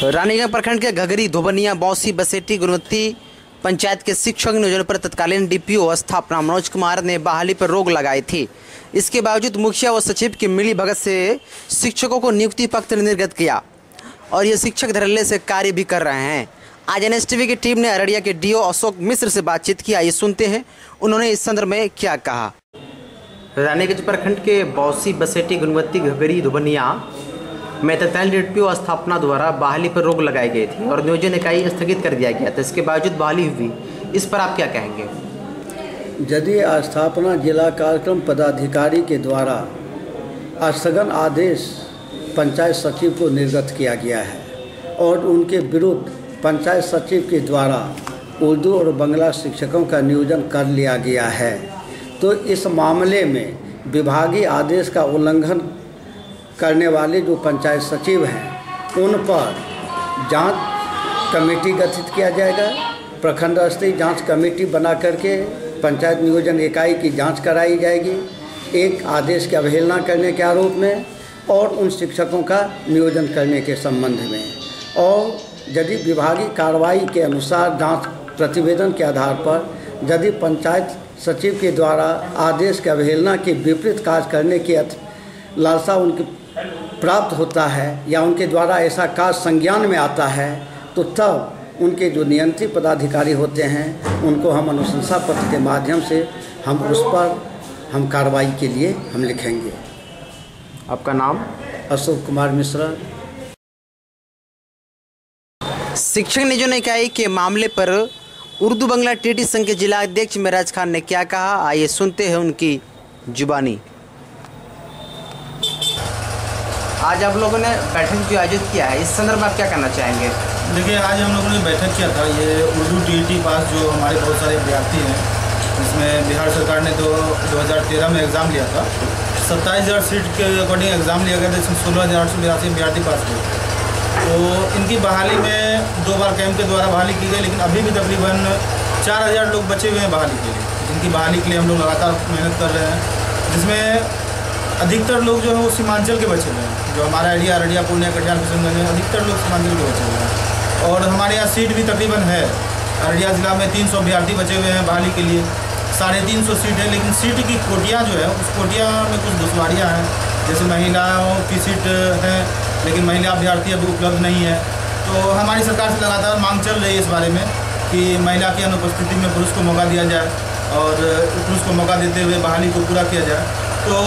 रानीगंज प्रखंड के घघरी धोबनिया बौसी बसेटी गुरुवती पंचायत के शिक्षक नियोजन पर तत्कालीन डीपीओ स्थापना मनोज कुमार ने बहाली पर रोक लगाई थी। इसके बावजूद मुखिया व सचिव की मिली भगत से शिक्षकों को नियुक्ति पत्र निर्गत किया और ये शिक्षक धड़ल्ले से कार्य भी कर रहे हैं। आज एनएसटीवी की टीम ने अररिया के डीओ अशोक मिश्र से बातचीत की। आइए सुनते हैं उन्होंने इस संदर्भ में क्या कहा। रानीगंज प्रखंड के बौसी बसेटी गुरुवती घघरी धोबनिया में तत्कालीन डीपीओ स्थापना द्वारा बहाली पर रोक लगाई गई थी और नियोजन इकाई स्थगित कर दिया गया था। इसके बावजूद बहाली हुई, इस पर आप क्या कहेंगे? यदि स्थापना जिला कार्यक्रम पदाधिकारी के द्वारा स्थगन आदेश पंचायत सचिव को निर्गत किया गया है और उनके विरुद्ध पंचायत सचिव के द्वारा उर्दू और बांग्ला शिक्षकों का नियोजन कर लिया गया है, तो इस मामले में विभागीय आदेश का उल्लंघन करने वाले जो पंचायत सचिव हैं उन पर जांच कमेटी गठित किया जाएगा। प्रखंड स्तरीय जांच कमेटी बना करके पंचायत नियोजन इकाई की जांच कराई जाएगी एक आदेश की अवहेलना करने के आरोप में और उन शिक्षकों का नियोजन करने के संबंध में। और यदि विभागीय कार्रवाई के अनुसार जांच प्रतिवेदन के आधार पर यदि पंचायत सचिव के द्वारा आदेश की अवहेलना के विपरीत कार्य करने की लालसा उनकी प्राप्त होता है या उनके द्वारा ऐसा कार्य संज्ञान में आता है, तो तब उनके जो नियंत्रित पदाधिकारी होते हैं उनको हम अनुशंसा पत्र के माध्यम से हम उस पर हम कार्रवाई के लिए हम लिखेंगे। आपका नाम? अशोक कुमार मिश्रा। शिक्षक नियोजन इकाई के मामले पर उर्दू बांग्ला टीटी संघ के जिला अध्यक्ष मेराज खान ने क्या कहा, आइए सुनते हैं उनकी जुबानी। आज आप लोगों ने बैठक जो आयोजित किया है, इस संदर्भ में आप क्या करना चाहेंगे? देखिए, आज हम लोगों ने बैठक किया था। ये उर्दू टीईटी पास जो हमारे बहुत सारे विद्यार्थी हैं, इसमें बिहार सरकार ने 2013 में एग्ज़ाम लिया था। 27,000 सीट के अकॉर्डिंग एग्ज़ाम लिया गया था, इसमें 16,882 विद्यार्थी पास हुए। तो इनकी बहाली में 2 बार कैंप के द्वारा बहाली की गई, लेकिन अभी भी तकरीबन 4,000 लोग बचे हुए हैं बहाली के लिए, जिनकी बहाली के लिए हम लोग लगातार मेहनत कर रहे हैं, जिसमें अधिकतर लोग जो है वो सीमांचल के बचे हुए हैं। जो हमारा एरिया अररिया, पूर्णिया, कटिहार, किशनगंज में अधिकतर लोग सीमांचल के बचे हुए हैं। और हमारे यहाँ सीट भी तकरीबन है। अररिया ज़िला में 300 विद्यार्थी बचे हुए हैं बहाली के लिए, 350 सीट है। लेकिन सीट की कोटियाँ जो है, उस कोटियाँ में कुछ दुश्वारियाँ हैं। जैसे महिलाओं की सीट है, लेकिन महिला अभ्यर्थी अभी उपलब्ध नहीं है। तो हमारी सरकार से लगातार मांग चल रही है इस बारे में कि महिला की अनुपस्थिति में पुरुष को मौका दिया जाए और पुरुष को मौका देते हुए बहाली को पूरा किया जाए। तो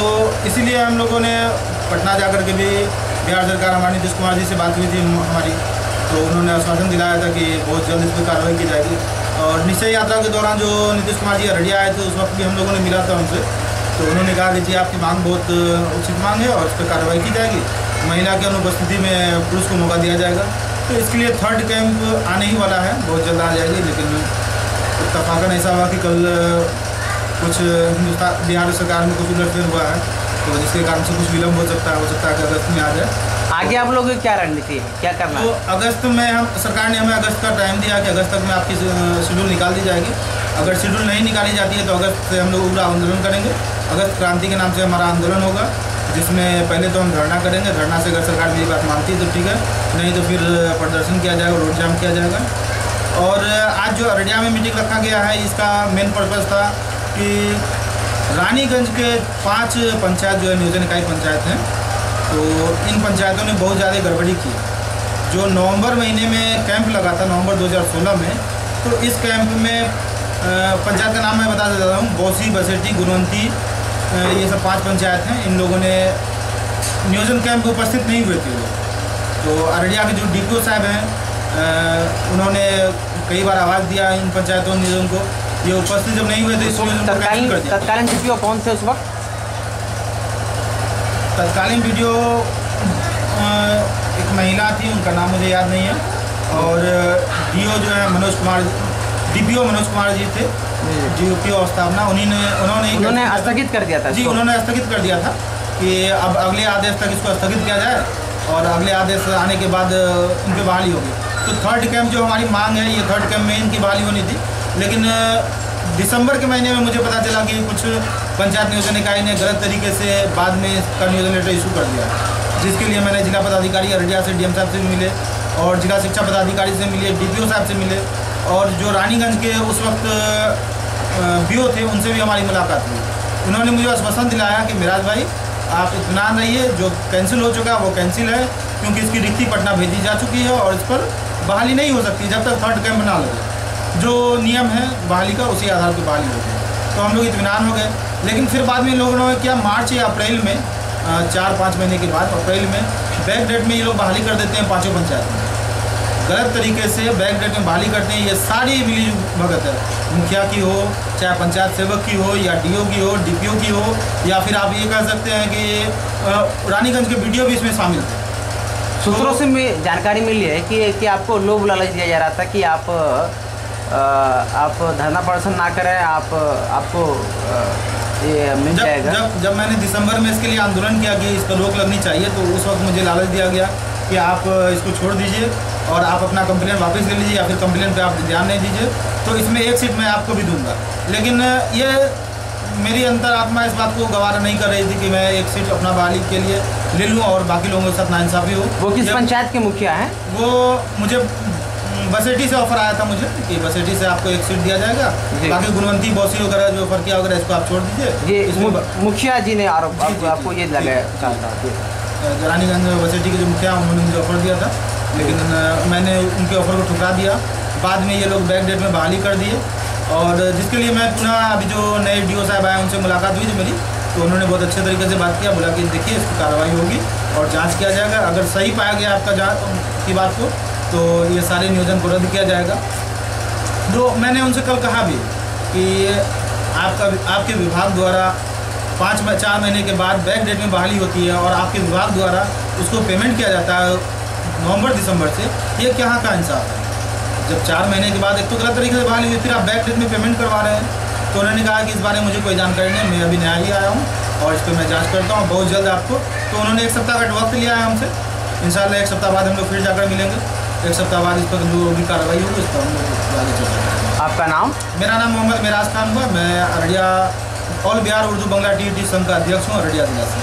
इसीलिए हम लोगों ने पटना जाकर के भी बिहार सरकार, हमारे नीतीश कुमार जी से बात हुई थी हमारी, तो उन्होंने आश्वासन दिलाया था कि बहुत जल्द इस पर कार्रवाई की जाएगी। और निश्चय यात्रा के दौरान जो नीतीश कुमार जी अररिया आए थे, उस वक्त भी हम लोगों ने मिला था उनसे, तो उन्होंने कहा कि जी आपकी मांग बहुत उचित मांग है और इस पर कार्रवाई की जाएगी। महिला की अनुपस्थिति में पुरुष को मौका दिया जाएगा। तो इसके लिए 3rd कैंप आने ही वाला है, बहुत जल्द आ जाएगी। लेकिन इत्तफाकन ऐसा हुआ कि कल कुछ बिहार सरकार में कुछ उलटफेर हुआ है, तो जिसके कारण से कुछ विलम्ब हो सकता है कि अगस्त में आ जाए। आगे आप लोगों की क्या रणनीति है, क्या करना है? तो अगस्त में सरकार ने हमें अगस्त का टाइम दिया कि अगस्त तक में आपकी शेड्यूल निकाल दी जाएगी। अगर शेड्यूल नहीं निकाली जाती है तो अगस्त से हम लोग उग्र आंदोलन करेंगे। अगस्त क्रांति के नाम से हमारा आंदोलन होगा, जिसमें पहले तो हम धरना करेंगे। धरना से अगर सरकार मेरी बात मानती है तो ठीक है, नहीं तो फिर प्रदर्शन किया जाएगा, रोड जाम किया जाएगा। और आज जो अररिया में मीटिंग रखा गया है, इसका मेन पर्पज़ था कि रानीगंज के 5 पंचायत जो है नियोजन इकाई पंचायत हैं, तो इन पंचायतों ने बहुत ज़्यादा गड़बड़ी की। जो नवंबर महीने में कैंप लगा था, नवंबर 2016 में, तो इस कैंप में पंचायत का नाम मैं बता देता हूँ, बौसी बसेटी गुरुवती, ये सब 5 पंचायत हैं। इन लोगों ने नियोजन कैंप में उपस्थित नहीं हुए थे। तो अररिया के जो डीपीओ साहब हैं, उन्होंने कई बार आवाज़ दिया इन पंचायतों नियोजन को, ये उपस्थित जब नहीं हुए थे इसको तत्कालीन डीपीओ कौन थे उस वक्त? तत्कालीन वीडियो एक महिला थी, उनका नाम मुझे याद नहीं है। और डीओ जो है मनोज कुमार, डीपीओ मनोज कुमार जी थे, डीपीओ स्थापना, उन्होंने स्थगित कर दिया था जी। उन्होंने स्थगित कर दिया था कि अब अगले आदेश तक इसको स्थगित किया जाए और अगले आदेश आने के बाद इनकी बहाली होगी। तो 3rd कैंप जो हमारी मांग है, ये 3rd कैंप में इनकी बहाली होनी थी। लेकिन दिसंबर के महीने में मुझे पता चला कि कुछ पंचायत नियोजन इकाई ने गलत तरीके से बाद में इसका नियोजन लेटर इशू कर दिया, जिसके लिए मैंने जिला पदाधिकारी अररिया से डीएम साहब से भी मिले और जिला शिक्षा पदाधिकारी से मिले, DPO साहब से मिले, और जो रानीगंज के उस वक्त BO थे उनसे भी हमारी मुलाकात हुई। उन्होंने मुझे आश्वासन दिलाया कि मिराज भाई आप इत्मीनान रहिए, जो कैंसिल हो चुका है वो कैंसिल है, क्योंकि इसकी रिक्ति पटना भेजी जा चुकी है और इस पर बहाली नहीं हो सकती जब तक थर्ड कैंप ना लगे। जो नियम है बहाली का उसी आधार पर बहाली होती है। तो हम लोग इत्मीनान हो गए। लेकिन फिर बाद में लोगों ने क्या, मार्च या अप्रैल में 4-5 महीने के बाद अप्रैल में बैक डेट में ये लोग बहाली कर देते हैं 5 पंचायत में। गलत तरीके से बैक डेट में बहाली करते हैं। ये सारी मिली भगत है, मुखिया की हो, चाहे पंचायत सेवक की हो, या DO की हो, DPO की हो, या फिर आप ये कह सकते हैं कि रानीगंज के BDO भी इसमें शामिल थे। सूत्रों से जानकारी मिली है कि आपको लोभ लालच दिया जा रहा था कि आप धरना प्रदर्शन ना करें, आपको ये मिल जाएगा। जब मैंने दिसंबर में इसके लिए आंदोलन किया कि इस पर रोक लगनी चाहिए, तो उस वक्त मुझे लालच दिया गया कि आप इसको छोड़ दीजिए और आप अपना कंप्लेन वापस ले लीजिए, या फिर कंप्लेन पे आप ध्यान नहीं दीजिए, तो इसमें 1 सीट मैं आपको भी दूंगा। लेकिन ये मेरी अंतरात्मा इस बात को गवारा नहीं कर रही थी कि मैं 1 सीट अपना बहाली के लिए ले लूँ और बाकी लोगों के साथ नाइंसाफ़ी हो। वो किस पंचायत के मुखिया हैं? वो मुझे बसेटी से ऑफर आया था मुझे कि बसेटी से आपको 1 सीट दिया जाएगा, बाकी गुणवंती बॉसी वगैरह जो ऑफर किया वगैरह इसको आप छोड़ दीजिए। ये मुखिया जी ने आरोप आपको ये लगाया था? रानीगंज बसेटी के जो मुखिया उन्होंने मुझे ऑफर दिया था, लेकिन मैंने उनके ऑफर को ठुकरा दिया। बाद में ये लोग बैक डेट में बहाली कर दिए, और जिसके लिए मैं पुनः अभी जो नए DO साहब आए उनसे मुलाकात हुई थी मेरी, तो उन्होंने बहुत अच्छे तरीके से बात किया, बोला कि देखिए इसकी कार्रवाई होगी और जांच किया जाएगा। अगर सही पाया गया आपका जांच की बात को, तो ये सारे नियोजन को रद्द किया जाएगा। तो मैंने उनसे कल कहा भी कि आपके विभाग द्वारा 4 महीने के बाद बैक डेट में बहाली होती है और आपके विभाग द्वारा उसको पेमेंट किया जाता है नवंबर-दिसंबर से, ये कहाँ का इंसाफ है? जब 4 महीने के बाद एक तो गलत तरीके से बहाली हुई, फिर आप बैक डेट में पेमेंट करवा रहे हैं। तो उन्होंने कहा कि इस बारे में मुझे कोई जानकारी नहीं, मैं अभी नया ही आया हूँ और इस पर मैं जांच करता हूँ बहुत जल्द आपको। तो उन्होंने 1 सप्ताह का वक्त लिया है हमसे। इंशाल्लाह 1 सप्ताह बाद हम लोग फिर जाकर मिलेंगे। 1 सप्ताह बाद इस पर जो भी कार्रवाई होगी उस पर हम लोग आगे चलेंगे। आपका नाम? मेरा नाम मोहम्मद मिराज खान हुआ। मैं अररिया ऑल बिहार उर्दू बंगला TET संघ का अध्यक्ष हूँ, अररिया जिला से।